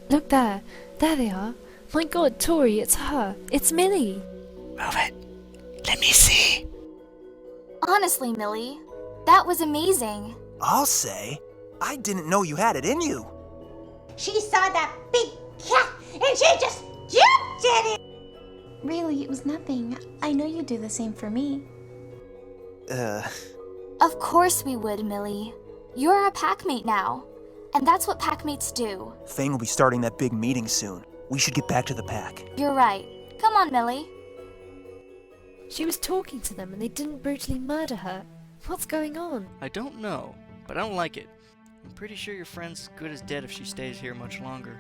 Look there. There they are. My god, Tori, it's her. It's Millie. Move it. Let me see. Honestly, Millie, that was amazing. I'll say, I didn't know you had it in you. She saw that big cat and she just jumped at it. Really, it was nothing. I know you'd do the same for me. Of course we would, Millie. You're our packmate now. And that's what packmates do. Fang will be starting that big meeting soon. We should get back to the pack. You're right. Come on, Millie. She was talking to them and they didn't brutally murder her. What's going on? I don't know, but I don't like it. I'm pretty sure your friend's good as dead if she stays here much longer.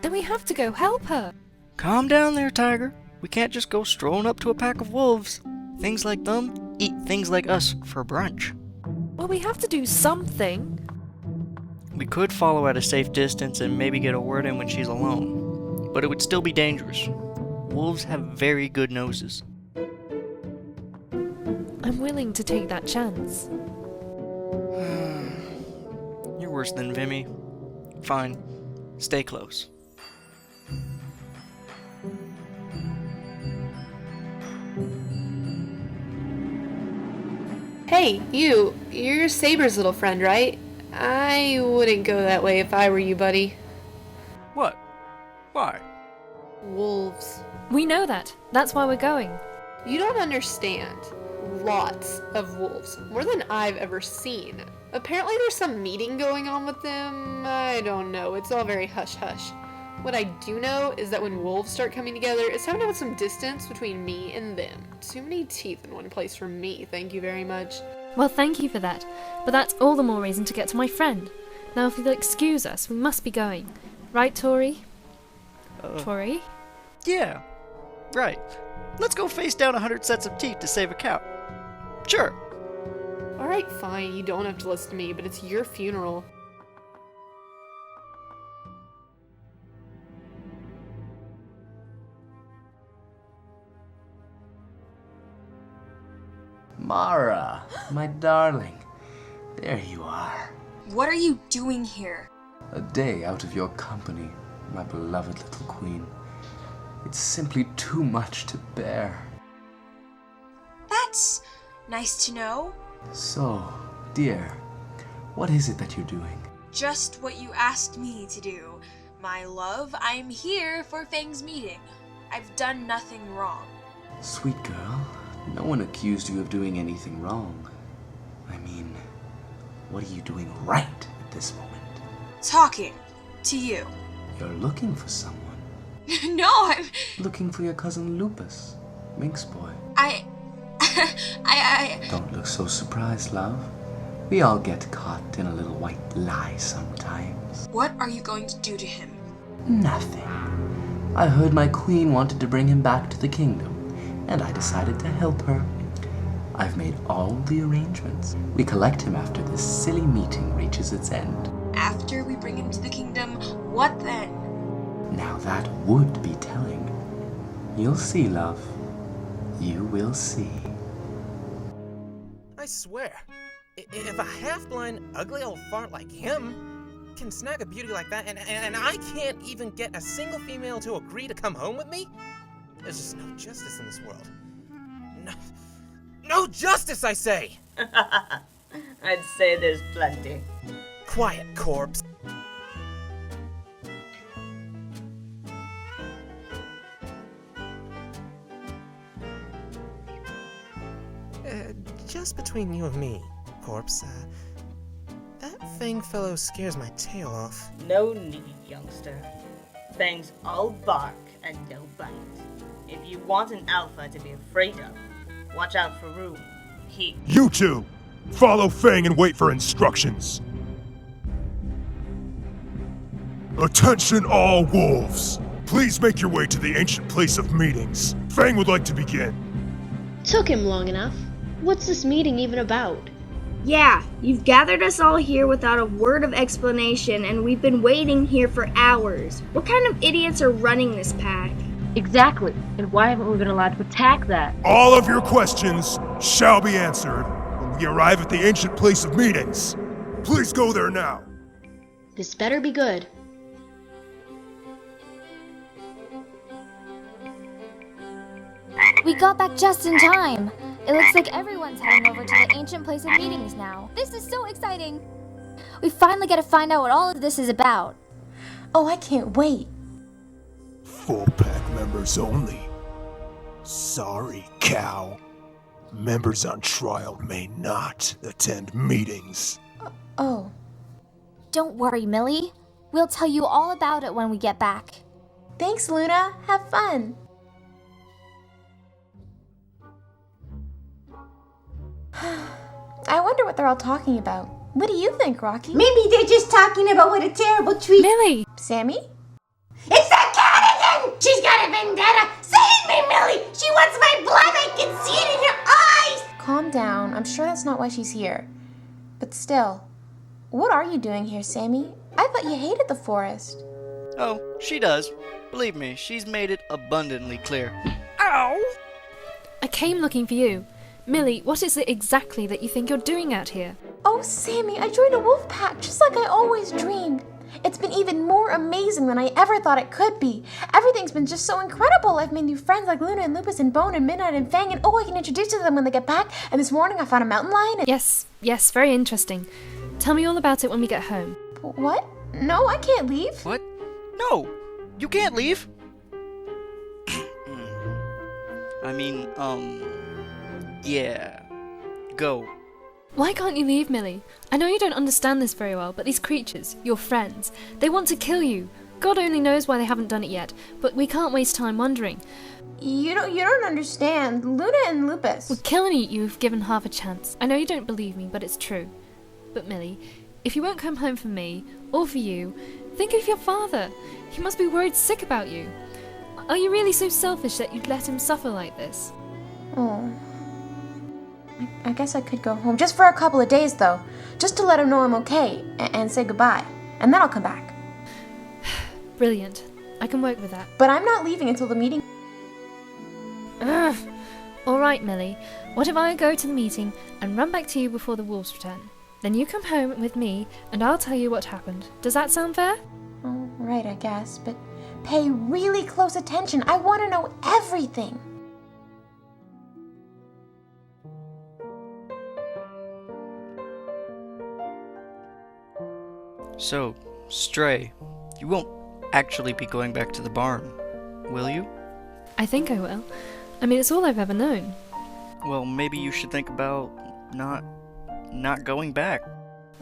Then we have to go help her. Calm down there, Tiger. We can't just go strolling up to a pack of wolves. Things like them eat things like us for brunch. Well, we have to do something. We could follow at a safe distance and maybe get a word in when she's alone. But it would still be dangerous. Wolves have very good noses. I'm willing to take that chance. You're worse than Vimy. Fine. Stay close. Hey, you're Saber's little friend, right? I wouldn't go that way if I were you, buddy. What? Why? Wolves. We know that. That's why we're going. You don't understand. Lots of wolves. More than I've ever seen. Apparently there's some meeting going on with them. I don't know. It's all very hush-hush. What I do know is that when wolves start coming together, it's time to put some distance between me and them. Too many teeth in one place for me, thank you very much. Well, thank you for that. But that's all the more reason to get to my friend. Now, if you'll excuse us, we must be going. Right, Tori? Tori? Yeah. Right. Let's go face down 100 sets of teeth to save a cow. Sure. Alright, fine. You don't have to listen to me, but it's your funeral. Mara, my darling. There you are. What are you doing here? A day out of your company, my beloved little queen. It's simply too much to bear. That's nice to know. So, dear, what is it that you're doing? Just what you asked me to do. My love, I'm here for Fang's meeting. I've done nothing wrong. Sweet girl, no one accused you of doing anything wrong. I mean, what are you doing right at this moment? Talking to you. You're looking for someone. No, I'm... Looking for your cousin Lupis, Minx boy. I... Don't look so surprised, love. We all get caught in a little white lie sometimes. What are you going to do to him? Nothing. I heard my queen wanted to bring him back to the kingdom, and I decided to help her. I've made all the arrangements. We collect him after this silly meeting reaches its end. After we bring him to the kingdom, what then? Now that would be telling. You'll see, love. You will see. I swear, if a half-blind, ugly old fart like him can snag a beauty like that, and I can't even get a single female to agree to come home with me, there's just no justice in this world. No justice, I say! I'd say there's plenty. Quiet, corpse. Just between you and me, corpse, that Fang fellow scares my tail off. No need, youngster. Fang's all bark and no bite. If you want an alpha to be afraid of, watch out for Rue. You two! Follow Fang and wait for instructions. Attention all wolves! Please make your way to the ancient place of meetings. Fang would like to begin. Took him long enough. What's this meeting even about? Yeah, you've gathered us all here without a word of explanation, and we've been waiting here for hours. What kind of idiots are running this pack? Exactly, and why haven't we been allowed to attack that? All of your questions shall be answered when we arrive at the ancient place of meetings. Please go there now. This better be good. We got back just in time. It looks like everyone's heading over to the ancient place of meetings now. This is so exciting. We finally get to find out what all of this is about. Oh, I can't wait. Full pack members only. Sorry, cow. Members on trial may not attend meetings. Oh. Don't worry, Millie. We'll tell you all about it when we get back. Thanks, Luna. Have fun. I wonder what they're all talking about. What do you think, Rocky? Maybe they're just talking about what a terrible treat. Millie! Sammy? It's that cat again! She's got a vendetta! Save me, Millie! She wants my blood! I can see it in her eyes! Calm down. I'm sure that's not why she's here. But still, what are you doing here, Sammy? I thought you hated the forest. Oh, she does. Believe me, she's made it abundantly clear. Ow! I came looking for you. Millie, what is it exactly that you think you're doing out here? Oh, Sammy, I joined a wolf pack just like I always dreamed. It's been even more amazing than I ever thought it could be. Everything's been just so incredible. I've made new friends like Luna and Lupis and Bone and Midnight and Fang, and oh, I can introduce you to them when they get back. And this morning I found a mountain lion and... Yes, very interesting. Tell me all about it when we get home. What? No, I can't leave. What? No, you can't leave. I mean, yeah. Go. Why can't you leave, Millie? I know you don't understand this very well, but these creatures, your friends, they want to kill you. God only knows why they haven't done it yet, but we can't waste time wondering. You don't understand. Luna and Lupis would kill and eat you if given half a chance. I know you don't believe me, but it's true. But Millie, if you won't come home for me, or for you, think of your father. He must be worried sick about you. Are you really so selfish that you'd let him suffer like this? Oh. I guess I could go home. Just for a couple of days, though. Just to let him know I'm okay and say goodbye. And then I'll come back. Brilliant. I can work with that. But I'm not leaving until the meeting. Ugh. All right, Millie. What if I go to the meeting and run back to you before the wolves return? Then you come home with me and I'll tell you what happened. Does that sound fair? Oh, right, I guess. But pay really close attention. I want to know everything. So, Stray, you won't actually be going back to the barn, will you? I think I will. I mean, it's all I've ever known. Well, maybe you should think about not going back.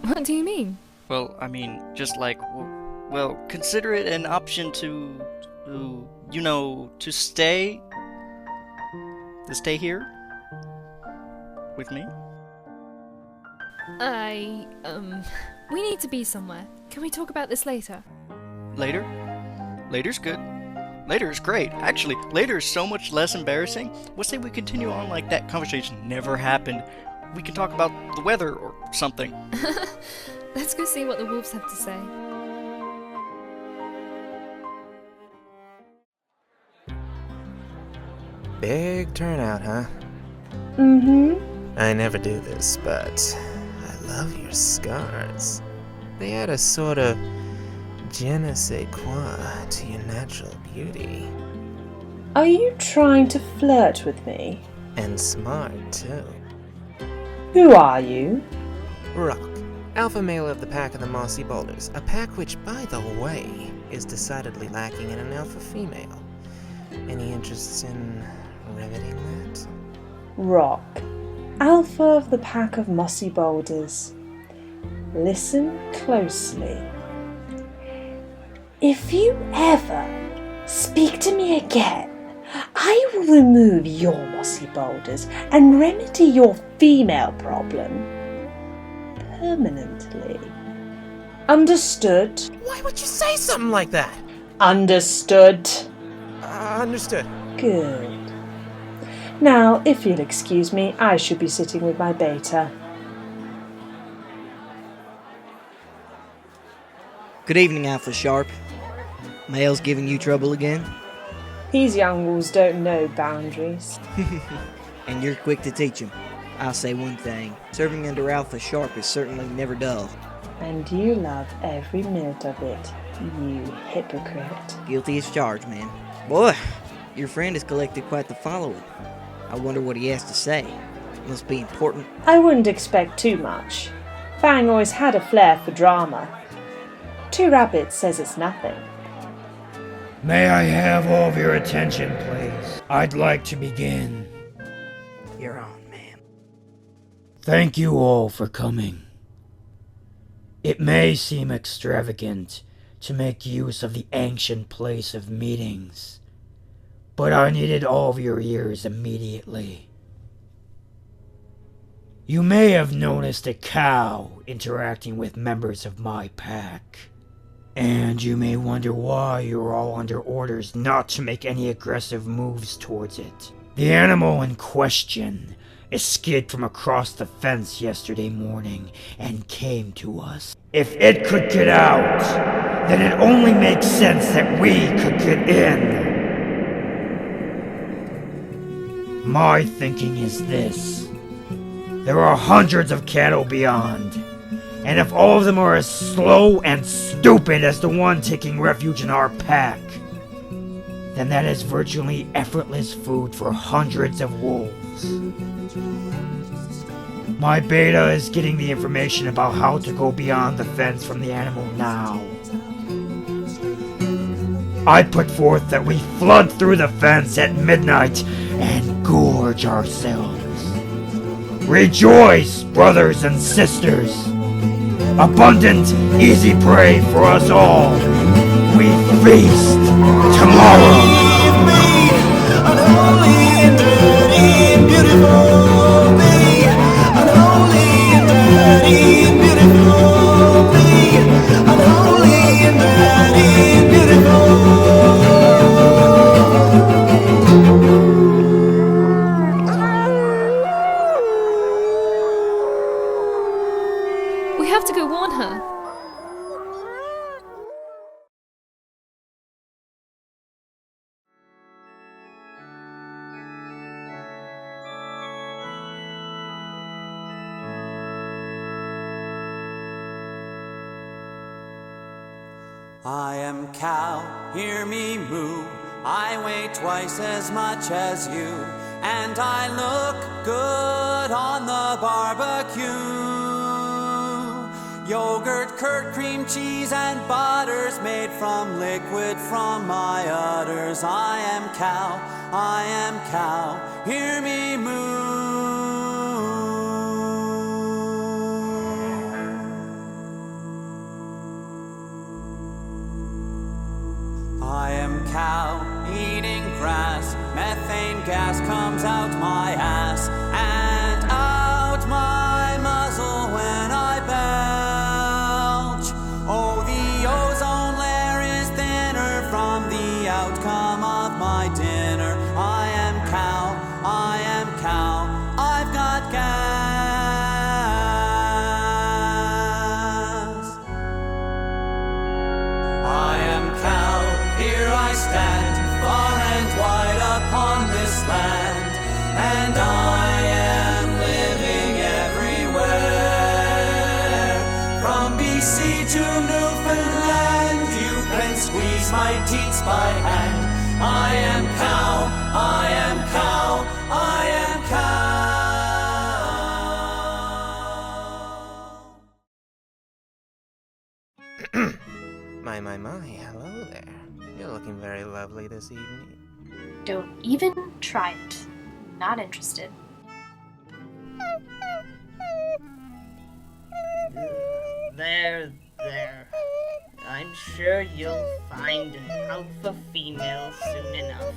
What do you mean? Well, I mean, just like, well, consider it an option to stay here with me. We need to be somewhere. Can we talk about this later? Later? Later's good. Later is great. Actually, later is so much less embarrassing. Let's say we continue on like that conversation never happened. We can talk about the weather or something. Let's go see what the wolves have to say. Big turnout, huh? Mm-hmm. I never do this, but I love your scars. They add a sort of je ne sais quoi to your natural beauty. Are you trying to flirt with me? And smart, too. Who are you? Rock, alpha male of the Pack of the Mossy Boulders, a pack which, by the way, is decidedly lacking in an alpha female. Any interests in remedying that? Rock, alpha of the Pack of Mossy Boulders. Listen closely. If you ever speak to me again, I will remove your mossy boulders and remedy your female problem permanently. Understood? Why would you say something like that? Understood. Understood. Good. Now, if you'll excuse me, I should be sitting with my beta. Good evening, Alpha Sharp. Male's giving you trouble again? These young wolves don't know boundaries. And you're quick to teach them. I'll say one thing. Serving under Alpha Sharp is certainly never dull. And you love every minute of it, you hypocrite. Guilty as charged, man. Boy, Your friend has collected quite the following. I wonder what he has to say. Must be important. I wouldn't expect too much. Fang always had a flair for drama. 2 Rabbits says it's nothing. May I have all of your attention, please? I'd like to begin. You're on, man. Thank you all for coming. It may seem extravagant to make use of the ancient place of meetings, but I needed all of your ears immediately. You may have noticed a cow interacting with members of my pack, and you may wonder why you're all under orders not to make any aggressive moves towards it. The animal in question escaped from across the fence yesterday morning and came to us. If it could get out, then it only makes sense that we could get in. My thinking is this. There are hundreds of cattle beyond, and if all of them are as slow and stupid as the one taking refuge in our pack, then that is virtually effortless food for hundreds of wolves. My beta is getting the information about how to go beyond the fence from the animal now. I put forth that we flood through the fence at midnight and gorge ourselves. Rejoice, brothers and sisters! Abundant, easy prey for us all. We feast tomorrow. We have to go warn her. I am cow, hear me moo. I weigh twice as much as you, and I look good on the barbecue. Yogurt, curd, cream, cheese, and butters made from liquid from my udders. I am cow, hear me moo. I am cow, eating grass, methane gas comes out my ass, and out my muzzle when I belch. Oh, the ozone layer is thinner from the outcome of my dinner. I am cow, I've got gas. I am cow, here I stand, far and wide upon this land, and I am living everywhere. From BC to Newfoundland, you can squeeze my teats by hand. I am cow, I am cow, I am cow. My, hello there. You're looking very lovely this evening. Don't even try it. Not interested. There. I'm sure you'll find an alpha female soon enough.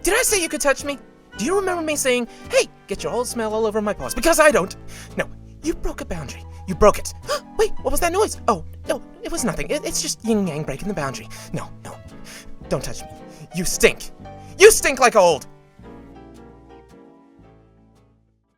Did I say you could touch me? Do you remember me saying, hey, get your old smell all over my paws? Because I don't. No, you broke a boundary. You broke it. Wait, what was that noise? Oh, no, it was nothing. It's just yin-yang breaking the boundary. No, don't touch me. You stink. You stink like old.